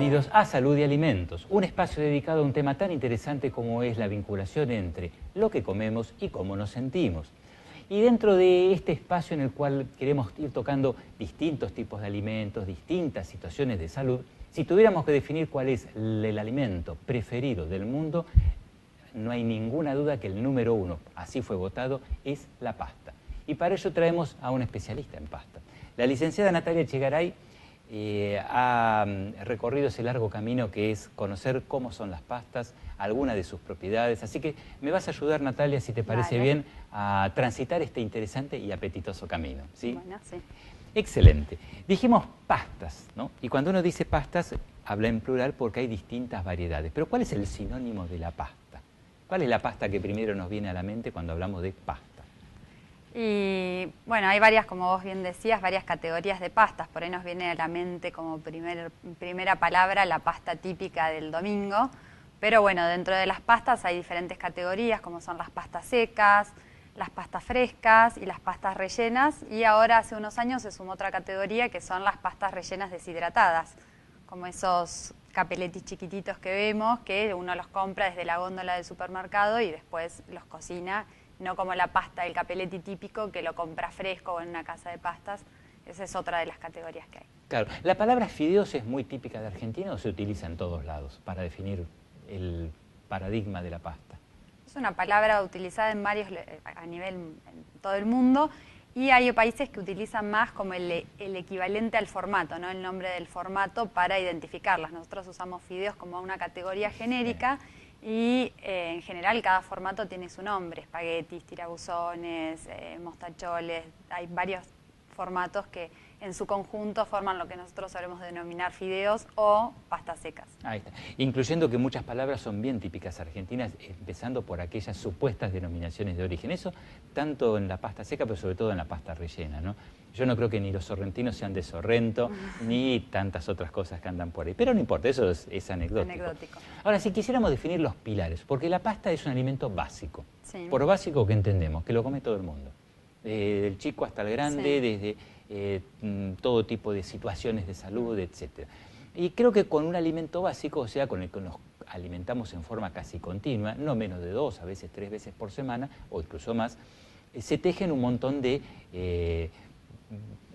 bienvenidos a Salud y Alimentos, un espacio dedicado a un tema tan interesante como es la vinculación entre lo que comemos y cómo nos sentimos. Y dentro de este espacio en el cual queremos ir tocando distintos tipos de alimentos, distintas situaciones de salud, si tuviéramos que definir cuál es el alimento preferido del mundo, no hay ninguna duda que el número uno, así fue votado, es la pasta. Y para ello traemos a un especialista en pasta. La licenciada Natalia Echegaray ha recorrido ese largo camino que es conocer cómo son las pastas, algunas de sus propiedades. Así que me vas a ayudar, Natalia, si te parece bien, a transitar este interesante y apetitoso camino, ¿sí? Bueno, sí. Excelente. Dijimos pastas, ¿no? Y cuando uno dice pastas, habla en plural porque hay distintas variedades. Pero ¿cuál es el sinónimo de la pasta? ¿Cuál es la pasta que primero nos viene a la mente cuando hablamos de pasta? Y bueno, hay varias, como vos bien decías, varias categorías de pastas. Por ahí nos viene a la mente como primera palabra la pasta típica del domingo. Pero bueno, dentro de las pastas hay diferentes categorías, como son las pastas secas, las pastas frescas y las pastas rellenas. Y ahora, hace unos años, se sumó otra categoría que son las pastas rellenas deshidratadas, como esos capeletis chiquititos que vemos, que uno los compra desde la góndola del supermercado y después los cocina. No como la pasta del capeletti típico que lo compra fresco o en una casa de pastas. Esa es otra de las categorías que hay. Claro, ¿la palabra fideos es muy típica de Argentina o se utiliza en todos lados para definir el paradigma de la pasta? Es una palabra utilizada en a nivel en todo el mundo, y hay países que utilizan más como el equivalente al formato, ¿no? El nombre del formato para identificarlas. Nosotros usamos fideos como una categoría genérica. Sí. Y en general cada formato tiene su nombre: espaguetis, tirabuzones, mostacholes. Hay varios formatos que en su conjunto forman lo que nosotros solemos denominar fideos o pastas secas. Ahí está. Incluyendo que muchas palabras son bien típicas argentinas, empezando por aquellas supuestas denominaciones de origen. Eso tanto en la pasta seca, pero sobre todo en la pasta rellena, ¿no? Yo no creo que ni los sorrentinos sean de Sorrento, ni tantas otras cosas que andan por ahí. Pero no importa, eso es anecdótico. Ahora, si quisiéramos definir los pilares, porque la pasta es un alimento básico. Sí. Por básico que entendemos, que lo come todo el mundo. Del chico hasta el grande, sí. Desde todo tipo de situaciones de salud, etc. Y creo que con un alimento básico, o sea, con el que nos alimentamos en forma casi continua, no menos de 2, a veces 3 veces por semana, o incluso más, se tejen un montón de...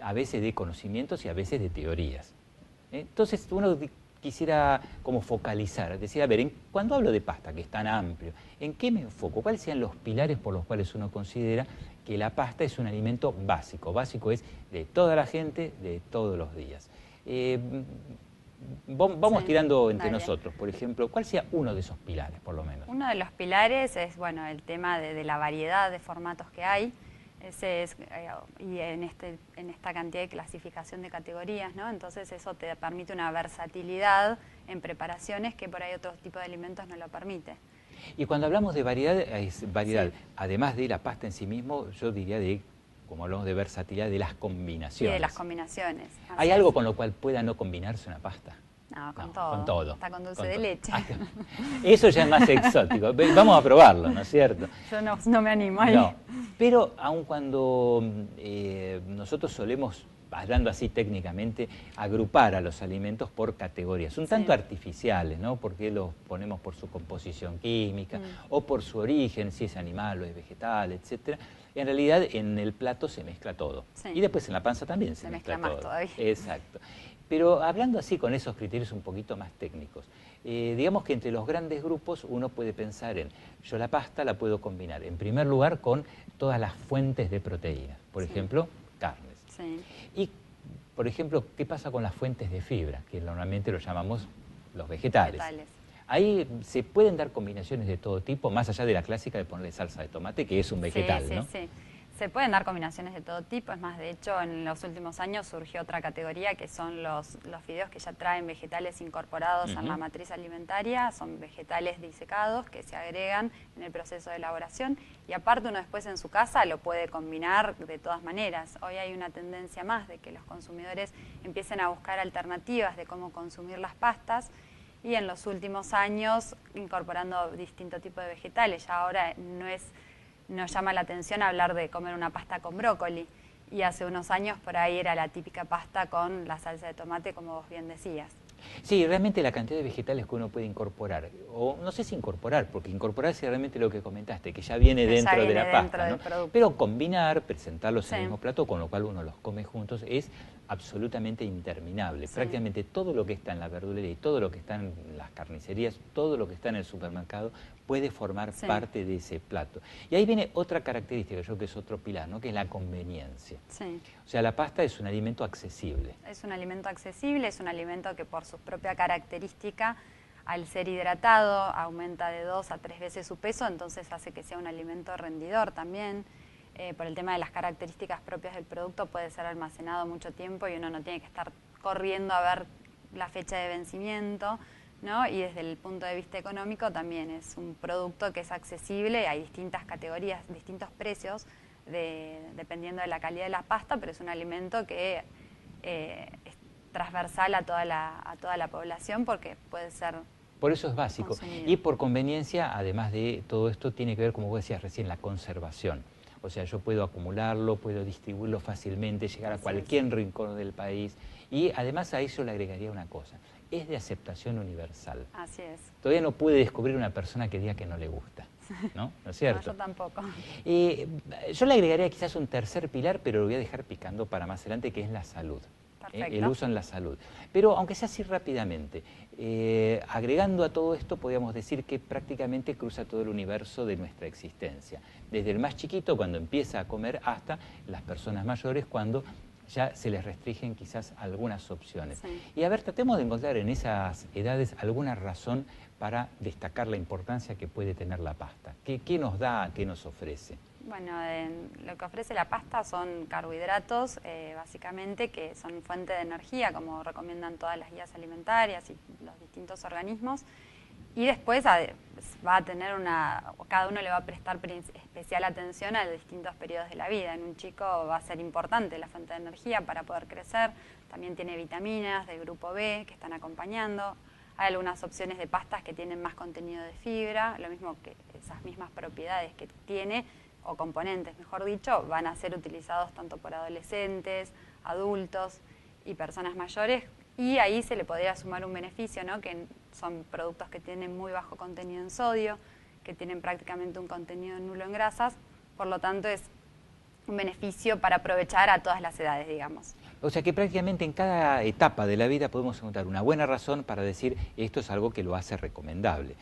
a veces de conocimientos y a veces de teorías. Entonces uno quisiera como focalizar, decir, a ver, cuando hablo de pasta, que es tan amplio, ¿en qué me enfoco? ¿Cuáles sean los pilares por los cuales uno considera que la pasta es un alimento básico? Básico es de toda la gente, de todos los días. Vamos tirando entre nosotros, por ejemplo, ¿cuál sea uno de esos pilares, por lo menos? Uno de los pilares es, bueno, el tema de la variedad de formatos que hay. Ese es, y en esta cantidad de clasificación de categorías, ¿no? Entonces eso te permite una versatilidad en preparaciones que por ahí otros tipos de alimentos no lo permite. Y cuando hablamos de variedad, es variedad, sí. Además de la pasta en sí mismo, yo diría como hablamos de versatilidad, de las combinaciones. Sí, de las combinaciones. ¿Hay algo con lo cual pueda no combinarse una pasta? No, con todo. Con todo. Hasta con dulce de leche. Eso ya es más exótico. Vamos a probarlo, ¿no es cierto? Yo no me animo ahí. No. Pero aun cuando nosotros solemos, hablando así técnicamente, agrupar a los alimentos por categorías, un tanto artificiales, ¿no? Porque los ponemos por su composición química o por su origen, si es animal o es vegetal, etcétera. En realidad en el plato se mezcla todo. Sí. Y después en la panza también se mezcla todo. Más todavía. Exacto. Pero hablando así con esos criterios un poquito más técnicos, digamos que entre los grandes grupos uno puede pensar yo la pasta la puedo combinar en primer lugar con todas las fuentes de proteínas, por ejemplo, carnes. Sí. Y, por ejemplo, ¿qué pasa con las fuentes de fibra? Que normalmente lo llamamos los vegetales. Ahí se pueden dar combinaciones de todo tipo, más allá de la clásica de ponerle salsa de tomate, que es un vegetal, ¿no? Sí. Se pueden dar combinaciones de todo tipo. Es más, de hecho, en los últimos años surgió otra categoría que son los fideos que ya traen vegetales incorporados en la matriz alimentaria. Son vegetales disecados que se agregan en el proceso de elaboración, y aparte uno después en su casa lo puede combinar de todas maneras. Hoy hay una tendencia más de que los consumidores empiecen a buscar alternativas de cómo consumir las pastas, y en los últimos años incorporando distintos tipos de vegetales. Ya ahora nos llama la atención hablar de comer una pasta con brócoli, y hace unos años por ahí era la típica pasta con la salsa de tomate, como vos bien decías. Sí, realmente la cantidad de vegetales que uno puede incorporar, o no sé si incorporar, porque incorporar es realmente lo que comentaste, que ya viene dentro de la pasta, ¿no? Pero combinar, presentarlos en el mismo plato, con lo cual uno los come juntos, es absolutamente interminable. Prácticamente todo lo que está en la verdulería y todo lo que está en las carnicerías, todo lo que está en el supermercado puede formar parte de ese plato. Y ahí viene otra característica, yo creo que es otro pilar, ¿no? Que es la conveniencia. O sea, la pasta es un alimento accesible. Es un alimento accesible, es un alimento que por su propia característica, al ser hidratado, aumenta de 2 a 3 veces su peso, entonces hace que sea un alimento rendidor también. Por el tema de las características propias del producto, puede ser almacenado mucho tiempo y uno no tiene que estar corriendo a ver la fecha de vencimiento, ¿no? Y desde el punto de vista económico también es un producto que es accesible, hay distintas categorías, distintos precios, dependiendo de la calidad de la pasta, pero es un alimento que es transversal a toda la población porque puede ser... Por eso es básico. Consumido. Y por conveniencia, además de todo esto, tiene que ver, como vos decías recién, la conservación. O sea, yo puedo acumularlo, puedo distribuirlo fácilmente, llegar a cualquier rincón del país. Y además a eso le agregaría una cosa, es de aceptación universal. Así es. Todavía no pude descubrir una persona que diga que no le gusta, ¿no? ¿No es cierto? No, yo tampoco. Yo le agregaría quizás un tercer pilar, pero lo voy a dejar picando para más adelante, que es la salud. El uso en la salud. Pero aunque sea así rápidamente, agregando a todo esto, podríamos decir que prácticamente cruza todo el universo de nuestra existencia. Desde el más chiquito, cuando empieza a comer, hasta las personas mayores, cuando ya se les restringen quizás algunas opciones. Y a ver, tratemos de encontrar en esas edades alguna razón para destacar la importancia que puede tener la pasta. ¿Qué nos da, qué nos ofrece? Bueno, lo que ofrece la pasta son carbohidratos, básicamente, que son fuente de energía, como recomiendan todas las guías alimentarias y los distintos organismos. Y después va a tener cada uno le va a prestar especial atención a los distintos periodos de la vida. En un chico va a ser importante la fuente de energía para poder crecer. También tiene vitaminas del grupo B que están acompañando. Hay algunas opciones de pastas que tienen más contenido de fibra, lo mismo que esas mismas propiedades que tiene, o componentes, mejor dicho, van a ser utilizados tanto por adolescentes, adultos y personas mayores, y ahí se le podría sumar un beneficio, ¿no? Que son productos que tienen muy bajo contenido en sodio, que tienen prácticamente un contenido nulo en grasas, por lo tanto es un beneficio para aprovechar a todas las edades, digamos. O sea que prácticamente en cada etapa de la vida podemos encontrar una buena razón para decir esto es algo que lo hace recomendable.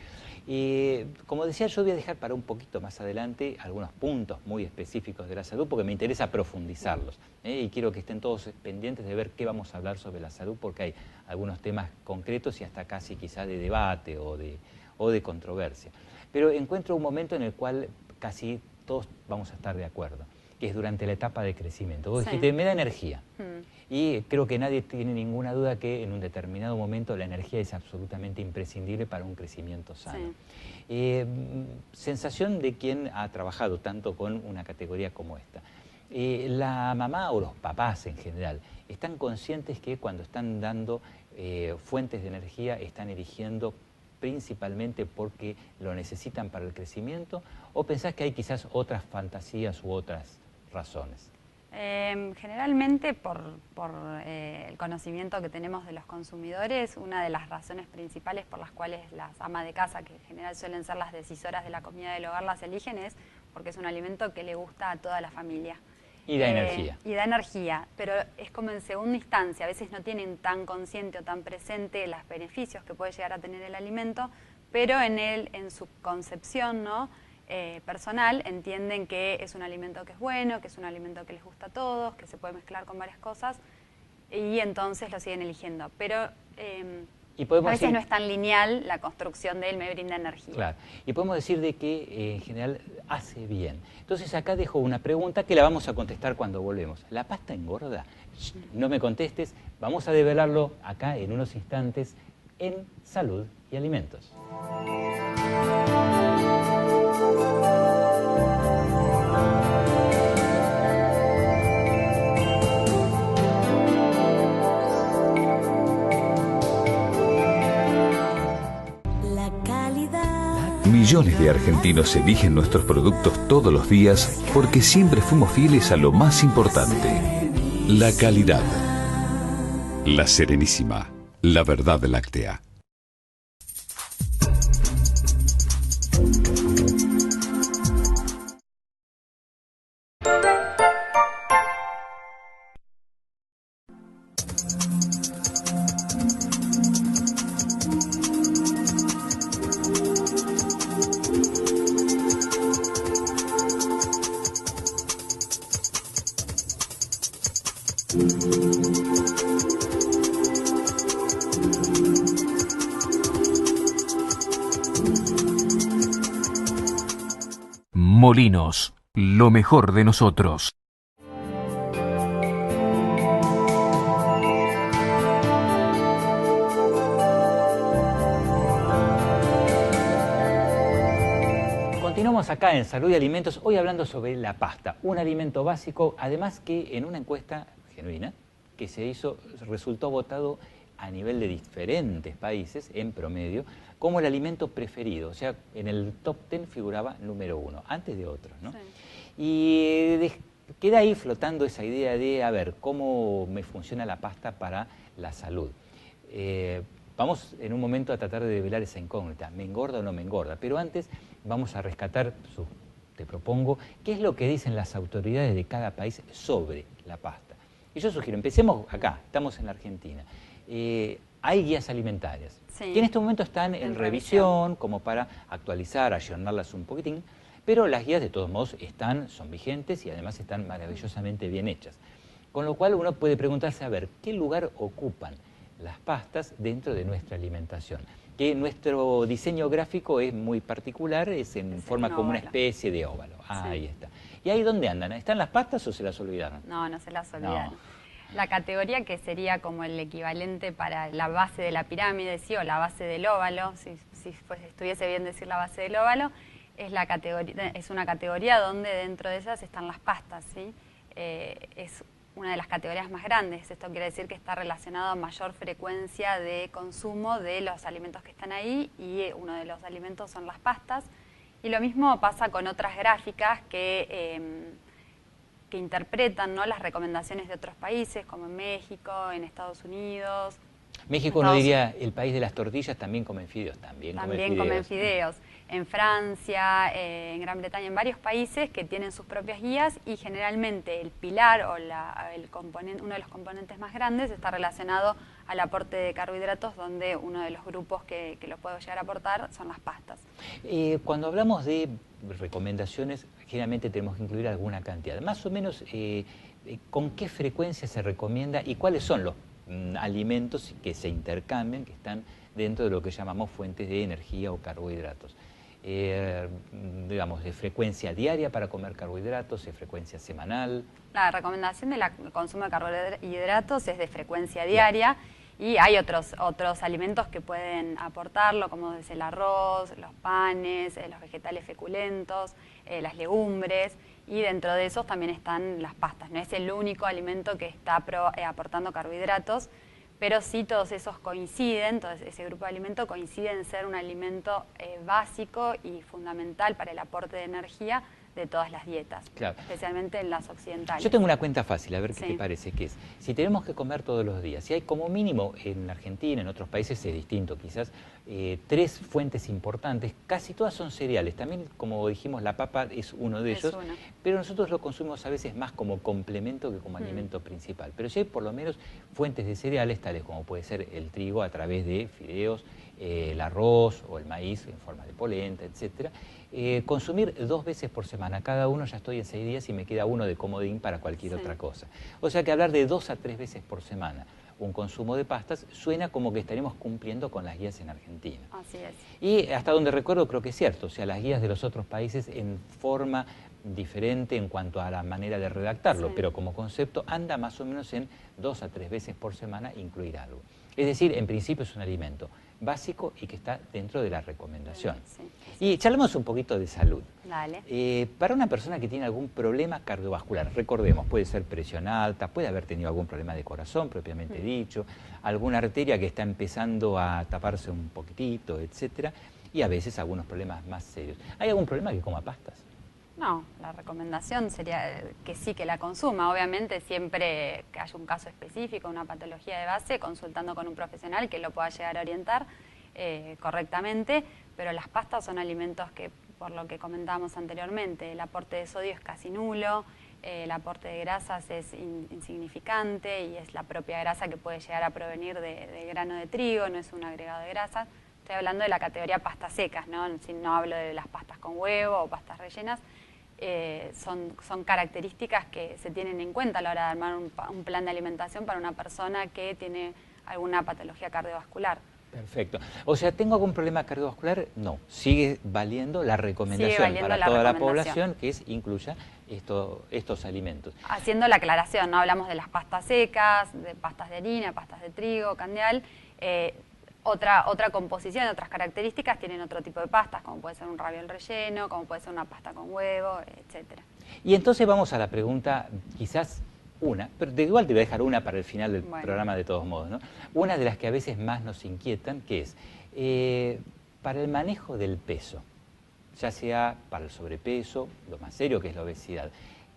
Como decía, yo voy a dejar para un poquito más adelante algunos puntos muy específicos de la salud porque me interesa profundizarlos. Y quiero que estén todos pendientes de ver qué vamos a hablar sobre la salud porque hay algunos temas concretos y hasta casi quizás de debate o de controversia. Pero encuentro un momento en el cual casi todos vamos a estar de acuerdo, que es durante la etapa de crecimiento. Vos dijiste, me da energía. Y creo que nadie tiene ninguna duda que en un determinado momento la energía es absolutamente imprescindible para un crecimiento sano. Sensación de quien ha trabajado tanto con una categoría como esta. La mamá o los papás en general, ¿están conscientes que cuando están dando fuentes de energía están eligiendo principalmente porque lo necesitan para el crecimiento? ¿O pensás que hay quizás otras fantasías u otras razones? Generalmente por el conocimiento que tenemos de los consumidores, una de las razones principales por las cuales las amas de casa, que en general suelen ser las decisoras de la comida del hogar, las eligen es porque es un alimento que le gusta a toda la familia. Y da energía. Y da energía, pero es como en segunda instancia, a veces no tienen tan consciente o tan presente los beneficios que puede llegar a tener el alimento, pero en su concepción, ¿no? Personal, entienden que es un alimento que es bueno, que es un alimento que les gusta a todos, que se puede mezclar con varias cosas y entonces lo siguen eligiendo. Pero a veces no es tan lineal la construcción de él me brinda energía. Claro, y podemos decir de que en general hace bien. Entonces acá dejo una pregunta que la vamos a contestar cuando volvemos. ¿La pasta engorda? No me contestes, vamos a develarlo acá en unos instantes en Salud y Alimentos. Millones de argentinos eligen nuestros productos todos los días porque siempre fuimos fieles a lo más importante, la calidad. La Serenísima, La Verdad Láctea. Molinos, lo mejor de nosotros. Continuamos acá en Salud y Alimentos, hoy hablando sobre la pasta, un alimento básico, además que en una encuesta genuina que se hizo, resultó votado a nivel de diferentes países, en promedio, como el alimento preferido. O sea, en el top 10 figuraba número 1, antes de otros, ¿no? Sí. Y queda ahí flotando esa idea de, a ver, ¿cómo me funciona la pasta para la salud? Vamos en un momento a tratar de develar esa incógnita, ¿me engorda o no me engorda? Pero antes vamos a rescatar, te propongo, qué es lo que dicen las autoridades de cada país sobre la pasta. Y yo sugiero, empecemos acá, estamos en la Argentina. Hay guías alimentarias, sí, que en este momento están en revisión, como para actualizar, ayornarlas un poquitín, pero las guías de todos modos son vigentes y además están maravillosamente bien hechas. Con lo cual uno puede preguntarse, a ver, ¿qué lugar ocupan las pastas dentro de nuestra alimentación? Que nuestro diseño gráfico es muy particular, es en forma como una especie de óvalo. Ah, sí. Ahí está. ¿Y ahí dónde andan? ¿Están las pastas o se las olvidaron? No, no se las olvidaron. No. La categoría que sería como el equivalente para la base de la pirámide, ¿sí? O la base del óvalo, si estuviese bien decir la base del óvalo, es una categoría donde dentro de esas están las pastas, ¿sí? Es una de las categorías más grandes. Esto quiere decir que está relacionado a mayor frecuencia de consumo de los alimentos que están ahí, y uno de los alimentos son las pastas. Y lo mismo pasa con otras gráficas que interpretan, ¿no?, las recomendaciones de otros países, como en México, en Estados Unidos. México, uno diría, el país de las tortillas, también comen fideos. También comen fideos. En Francia, en Gran Bretaña, en varios países que tienen sus propias guías, y generalmente el pilar o uno de los componentes más grandes está relacionado al aporte de carbohidratos, donde uno de los grupos que lo puede llegar a aportar son las pastas. Cuando hablamos de recomendaciones, generalmente tenemos que incluir alguna cantidad. Más o menos, ¿con qué frecuencia se recomienda y cuáles son los alimentos que se intercambian, que están dentro de lo que llamamos fuentes de energía o carbohidratos? Digamos, de frecuencia diaria para comer carbohidratos, de frecuencia semanal. La recomendación del consumo de carbohidratos es de frecuencia diaria, y hay otros alimentos que pueden aportarlo, como es el arroz, los panes, los vegetales feculentos, las legumbres, y dentro de esos también están las pastas. No es el único alimento que está aportando carbohidratos, pero sí todos esos coinciden, todo ese grupo de alimentos coincide en ser un alimento básico y fundamental para el aporte de energía de todas las dietas, claro, especialmente en las occidentales. Yo tengo una cuenta fácil, a ver qué te parece, que es, si tenemos que comer todos los días, si hay como mínimo en Argentina, en otros países es distinto quizás, 3 fuentes importantes, casi todas son cereales, también como dijimos la papa es uno de ellos, pero nosotros lo consumimos a veces más como complemento que como alimento principal, pero si hay por lo menos fuentes de cereales, tales como puede ser el trigo a través de fideos, el arroz o el maíz en forma de polenta, etcétera. Consumir 2 veces por semana, cada uno, ya estoy en 6 días y me queda uno de comodín para cualquier otra cosa. O sea que hablar de 2 a 3 veces por semana un consumo de pastas suena como que estaremos cumpliendo con las guías en Argentina. Así es. Y hasta donde recuerdo creo que es cierto, o sea, las guías de los otros países en forma diferente en cuanto a la manera de redactarlo, pero como concepto anda más o menos en 2 a 3 veces por semana incluir algo. Es decir, en principio es un alimento básico y que está dentro de la recomendación. Y charlemos un poquito de salud. Dale. Para una persona que tiene algún problema cardiovascular, recordemos, puede ser presión alta, puede haber tenido algún problema de corazón propiamente dicho, alguna arteria que está empezando a taparse un poquitito, etcétera, y a veces algunos problemas más serios. ¿Hay algún problema que coma pastas? No, la recomendación sería que sí, que la consuma. Obviamente siempre que haya un caso específico, una patología de base, consultando con un profesional que lo pueda llegar a orientar correctamente, pero las pastas son alimentos que, por lo que comentábamos anteriormente, el aporte de sodio es casi nulo, el aporte de grasas es insignificante y es la propia grasa que puede llegar a provenir de grano de trigo, no es un agregado de grasas. Estoy hablando de la categoría pastas secas, ¿no? Si no hablo de las pastas con huevo o pastas rellenas. Son características que se tienen en cuenta a la hora de armar un plan de alimentación para una persona que tiene alguna patología cardiovascular. Perfecto. O sea, ¿tengo algún problema cardiovascular? No. Sigue valiendo la recomendación para toda la población, que es incluya estos alimentos. Haciendo la aclaración, no hablamos de las pastas secas, de pastas de harina, pastas de trigo, candeal. Otra composición, otras características tienen otro tipo de pastas, como puede ser un raviol relleno, como puede ser una pasta con huevo, etcétera. Y entonces vamos a la pregunta, quizás una, pero igual te voy a dejar una para el final del programa de todos modos, ¿no? Una de las que a veces más nos inquietan, que es para el manejo del peso, ya sea para el sobrepeso, lo más serio que es la obesidad.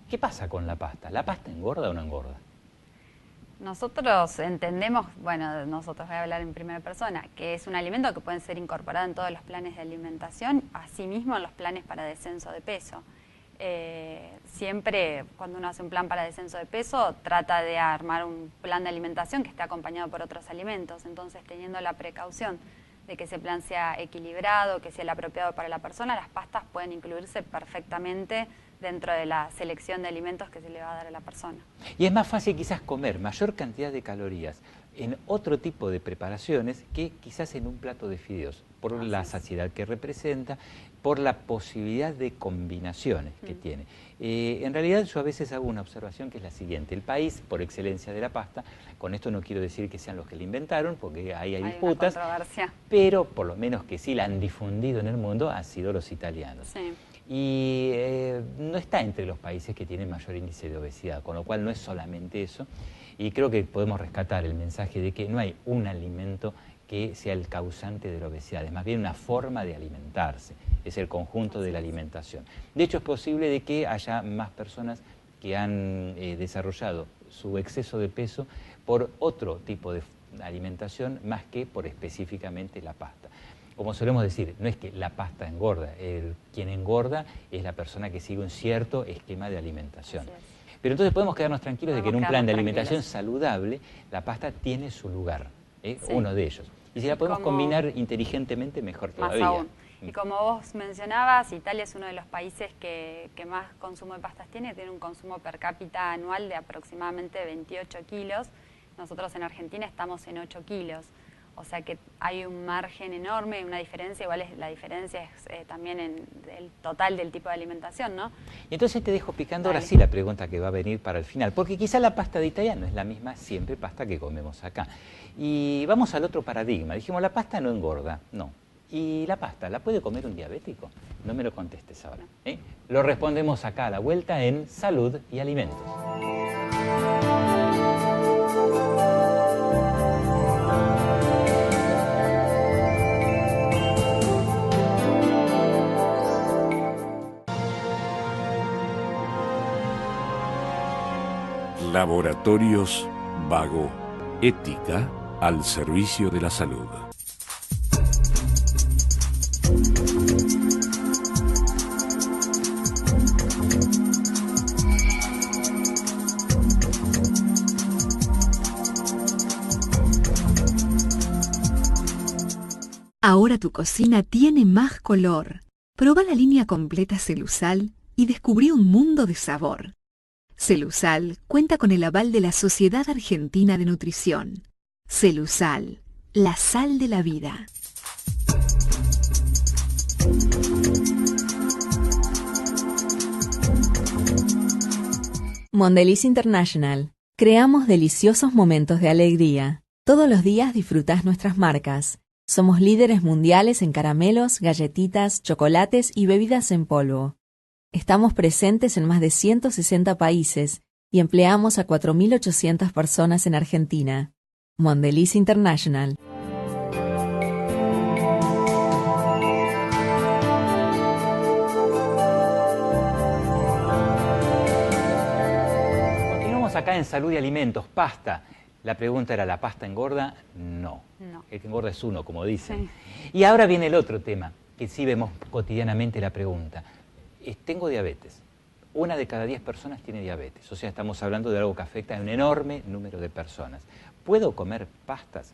¿Qué pasa con la pasta? ¿La pasta engorda o no engorda? Nosotros entendemos, bueno, nosotros voy a hablar en primera persona, que es un alimento que puede ser incorporado en todos los planes de alimentación, asimismo en los planes para descenso de peso. Siempre cuando uno hace un plan para descenso de peso trata de armar un plan de alimentación que esté acompañado por otros alimentos, entonces teniendo la precaución de que ese plan sea equilibrado, que sea el apropiado para la persona, las pastas pueden incluirse perfectamente dentro de la selección de alimentos que se le va a dar a la persona. Y es más fácil quizás comer mayor cantidad de calorías en otro tipo de preparaciones que quizás en un plato de fideos, por la saciedad que representa, por la posibilidad de combinaciones que tiene. En realidad yo a veces hago una observación que es la siguiente: el país por excelencia de la pasta, con esto no quiero decir que sean los que la inventaron, porque ahí hay disputas, pero por lo menos que sí la han difundido en el mundo han sido los italianos. Sí. Y no está entre los países que tienen mayor índice de obesidad, con lo cual no es solamente eso, y creo que podemos rescatar el mensaje de que no hay un alimento que sea el causante de la obesidad, es más bien una forma de alimentarse, es el conjunto de la alimentación. De hecho, es posible de que haya más personas que han desarrollado su exceso de peso por otro tipo de alimentación más que por específicamente la pasta. Como solemos decir, no es que la pasta engorda, quien engorda es la persona que sigue un cierto esquema de alimentación. Pero entonces podemos quedarnos tranquilos de que en un plan de alimentación saludable la pasta tiene su lugar, uno de ellos. Y si la podemos combinar inteligentemente, mejor todavía. Más aún. Y como vos mencionabas, Italia es uno de los países que más consumo de pastas tiene un consumo per cápita anual de aproximadamente 28 kilos. Nosotros en Argentina estamos en 8 kilos. O sea que hay un margen enorme, una diferencia, igual la diferencia es también en el total del tipo de alimentación, ¿no? Y entonces te dejo picando ahora sí la pregunta que va a venir para el final, porque quizá la pasta de Italia no es la misma siempre pasta que comemos acá. Y vamos al otro paradigma, dijimos la pasta no engorda, no. ¿Y la pasta la puede comer un diabético? No me lo contestes ahora. Lo respondemos acá a la vuelta en Salud y Alimentos. Laboratorios Vago. Ética al servicio de la salud. Ahora tu cocina tiene más color. Proba la línea completa Celusal y descubrí un mundo de sabor. Celusal cuenta con el aval de la Sociedad Argentina de Nutrición. Celusal, la sal de la vida. Mondelez International. Creamos deliciosos momentos de alegría. Todos los días disfrutás nuestras marcas. Somos líderes mundiales en caramelos, galletitas, chocolates y bebidas en polvo. Estamos presentes en más de 160 países y empleamos a 4.800 personas en Argentina. Mondelez International. acá en Salud y Alimentos, pasta. La pregunta era, ¿la pasta engorda? No. El que engorda es uno, como dicen. Sí. Y ahora viene el otro tema, que sí vemos cotidianamente la pregunta. Tengo diabetes. 1 de cada 10 personas tiene diabetes. O sea, estamos hablando de algo que afecta a un enorme número de personas. ¿Puedo comer pastas?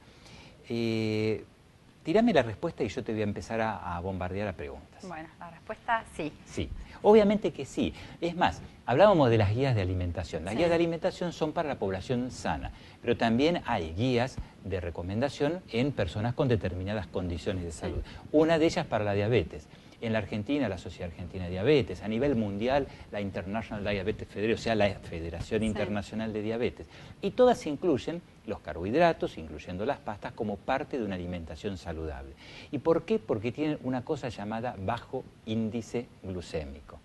Tírame la respuesta y yo te voy a empezar a bombardear a preguntas. Bueno, la respuesta sí. Sí, obviamente que sí. Es más, hablábamos de las guías de alimentación. Las guías de alimentación son para la población sana, pero también hay guías de recomendación en personas con determinadas condiciones de salud. Una de ellas para la diabetes. En la Argentina, la Sociedad Argentina de Diabetes. A nivel mundial, la International Diabetes Federation, o sea, la Federación Internacional de Diabetes. Y todas incluyen los carbohidratos, incluyendo las pastas, como parte de una alimentación saludable. ¿Y por qué? Porque tienen una cosa llamada bajo índice glucémico.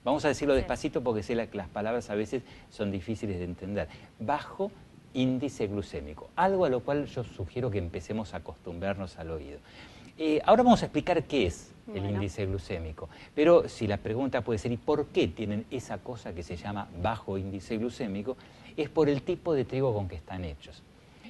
Vamos a decirlo despacito porque sé que las palabras a veces son difíciles de entender. Bajo índice glucémico, algo a lo cual yo sugiero que empecemos a acostumbrarnos al oído. Ahora vamos a explicar qué es el índice glucémico, pero si la pregunta puede ser ¿y por qué tienen esa cosa que se llama bajo índice glucémico? Es por el tipo de trigo con que están hechos.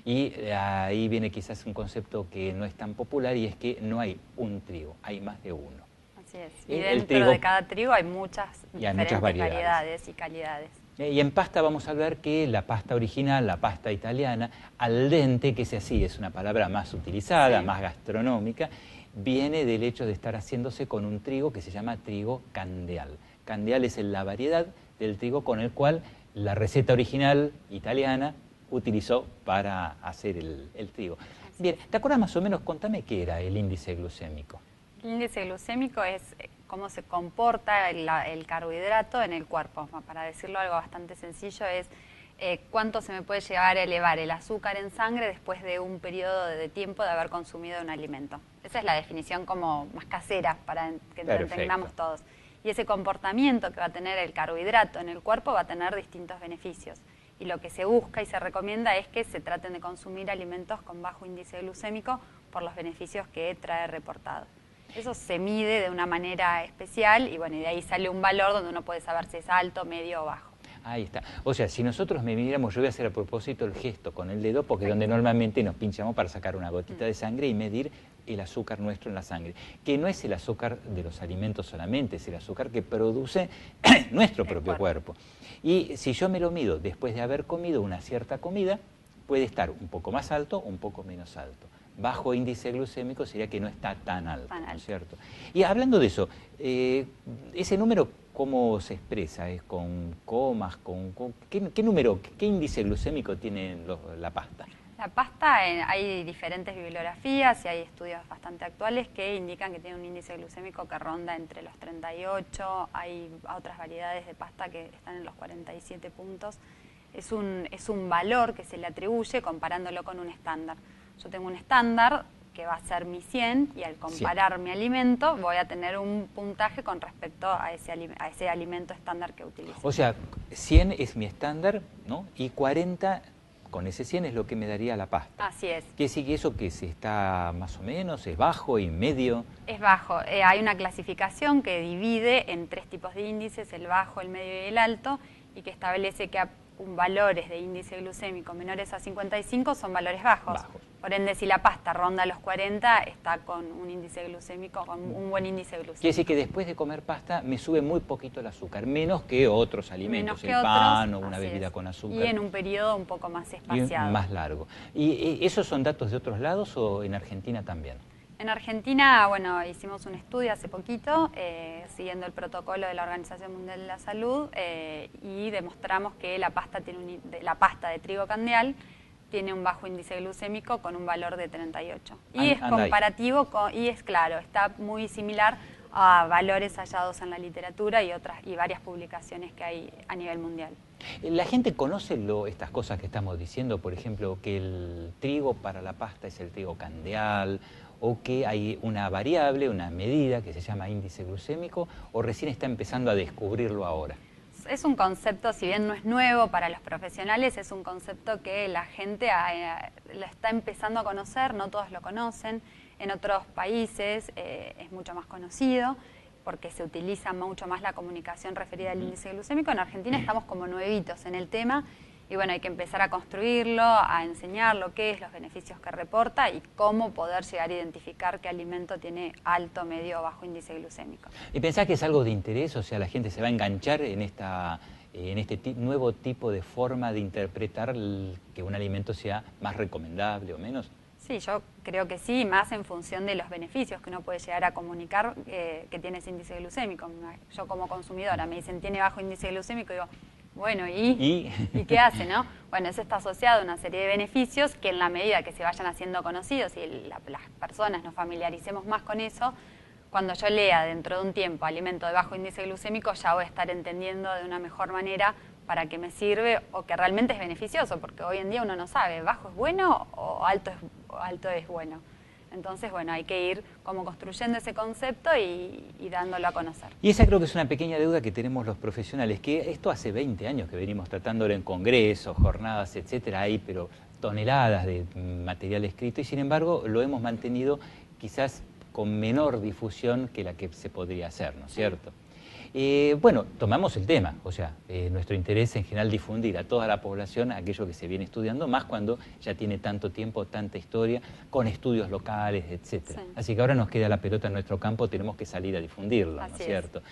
Y ahí viene quizás un concepto que no es tan popular y es que no hay un trigo, hay más de uno. Así es, y dentro de cada trigo hay muchas diferentes variedades y calidades. Y en pasta vamos a hablar que la pasta original, la pasta italiana, al dente, que es así, es una palabra más utilizada, más gastronómica, viene del hecho de estar haciéndose con un trigo que se llama trigo candeal. Candeal es la variedad del trigo con el cual la receta original italiana utilizó para hacer el trigo. Bien, ¿te acuerdas más o menos? Contame qué era el índice glucémico. El índice glucémico es cómo se comporta el carbohidrato en el cuerpo. Para decirlo algo bastante sencillo, es cuánto se me puede llegar a elevar el azúcar en sangre después de un periodo de tiempo de haber consumido un alimento. Esa es la definición como más casera para que entendamos todos. Y ese comportamiento que va a tener el carbohidrato en el cuerpo va a tener distintos beneficios. Y lo que se busca y se recomienda es que se traten de consumir alimentos con bajo índice glucémico por los beneficios que trae reportado. Eso se mide de una manera especial y bueno, y de ahí sale un valor donde uno puede saber si es alto, medio o bajo. Ahí está. O sea, si nosotros midiéramos, yo voy a hacer a propósito el gesto con el dedo, porque es donde normalmente nos pinchamos para sacar una gotita de sangre y medir el azúcar nuestro en la sangre, que no es el azúcar de los alimentos solamente, es el azúcar que produce nuestro propio cuerpo. Y si yo me lo mido después de haber comido una cierta comida, puede estar un poco más alto o un poco menos alto. Bajo índice glucémico sería que no está tan alto, ¿no es cierto? Y hablando de eso, ese número, ¿cómo se expresa? ¿Es con comas? ¿Qué número, qué índice glucémico tiene la pasta? La pasta, hay diferentes bibliografías y hay estudios bastante actuales que indican que tiene un índice glucémico que ronda entre los 38, hay otras variedades de pasta que están en los 47 puntos. Es un valor que se le atribuye comparándolo con un estándar. Yo tengo un estándar que va a ser mi 100 y al comparar mi alimento voy a tener un puntaje con respecto a ese alimento estándar que utilizo. O sea, 100 es mi estándar, ¿no? Y 40 con ese 100 es lo que me daría la pasta. Así es. ¿Qué sigue eso que se está más o menos? ¿Es bajo y medio? Es bajo. Hay una clasificación que divide en 3 tipos de índices, el bajo, el medio y el alto, y que establece que valores de índice glucémico menores a 55 son valores bajos. Por ende, si la pasta ronda los 40, está con un índice glucémico, con un buen índice glucémico. Quiere decir que después de comer pasta me sube muy poquito el azúcar, menos que otros alimentos, el pan o una bebida con azúcar. Y en un periodo un poco más espaciado. Y más largo. ¿Y esos son datos de otros lados o en Argentina también? En Argentina, bueno, hicimos un estudio hace poquito, siguiendo el protocolo de la Organización Mundial de la Salud, y demostramos que la pasta de trigo candeal tiene un bajo índice glucémico con un valor de 38. Y es comparativo, y es claro, está muy similar a valores hallados en la literatura y varias publicaciones que hay a nivel mundial. ¿La gente conoce estas cosas que estamos diciendo? Por ejemplo, que el trigo para la pasta es el trigo candeal, o que hay una variable, una medida que se llama índice glucémico, o recién está empezando a descubrirlo ahora. Es un concepto, si bien no es nuevo para los profesionales, es un concepto que la gente lo está empezando a conocer, no todos lo conocen. En otros países es mucho más conocido porque se utiliza mucho más la comunicación referida al índice glucémico. En Argentina estamos como nuevitos en el tema Y bueno, hay que empezar a construirlo, a enseñarlo, qué es, los beneficios que reporta y cómo poder llegar a identificar qué alimento tiene alto, medio o bajo índice glucémico. ¿Y pensás que es algo de interés? O sea, la gente se va a enganchar en este nuevo tipo de forma de interpretar que un alimento sea más recomendable o menos. Sí, yo creo que sí, más en función de los beneficios que uno puede llegar a comunicar que tiene ese índice glucémico. Yo como consumidora me dicen, tiene bajo índice glucémico, y digo, bueno, ¿y qué hace, no? Bueno, eso está asociado a una serie de beneficios que en la medida que se vayan haciendo conocidos y las personas nos familiaricemos más con eso, cuando yo lea dentro de un tiempo alimento de bajo índice glucémico, ya voy a estar entendiendo de una mejor manera para qué me sirve o que realmente es beneficioso, porque hoy en día uno no sabe, ¿bajo es bueno o alto es bueno? Entonces, bueno, hay que ir como construyendo ese concepto y dándolo a conocer. Y esa creo que es una pequeña deuda que tenemos los profesionales, que esto hace 20 años que venimos tratándolo en congresos, jornadas, etcétera, hay pero toneladas de material escrito y sin embargo lo hemos mantenido quizás con menor difusión que la que se podría hacer, ¿no es cierto? Bueno, tomamos el tema, o sea, nuestro interés en general difundir a toda la población aquello que se viene estudiando, más cuando ya tiene tanto tiempo, tanta historia, con estudios locales, etcétera. Sí. Así que ahora nos queda la pelota en nuestro campo, tenemos que salir a difundirlo, ¿no es cierto?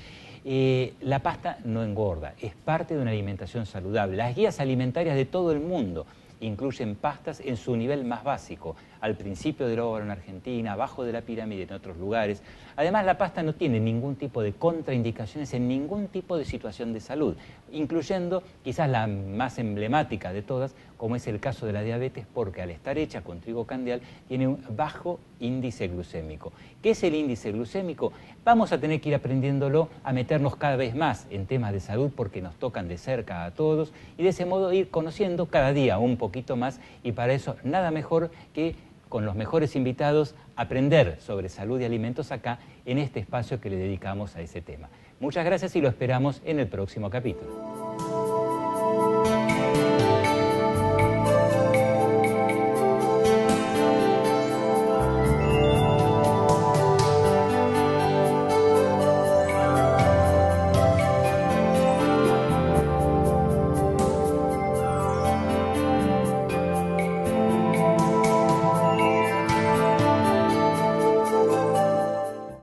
La pasta no engorda, es parte de una alimentación saludable. Las guías alimentarias de todo el mundo incluyen pastas en su nivel más básico, al principio de la obra en Argentina, abajo de la pirámide en otros lugares. Además, la pasta no tiene ningún tipo de contraindicaciones en ningún tipo de situación de salud, incluyendo quizás la más emblemática de todas, como es el caso de la diabetes, porque al estar hecha con trigo candial tiene un bajo índice glucémico. ¿Qué es el índice glucémico? Vamos a tener que ir aprendiéndolo, a meternos cada vez más en temas de salud porque nos tocan de cerca a todos y de ese modo ir conociendo cada día un poquito más y para eso nada mejor que con los mejores invitados aprender sobre salud y alimentos acá en este espacio que le dedicamos a ese tema. Muchas gracias y lo esperamos en el próximo capítulo.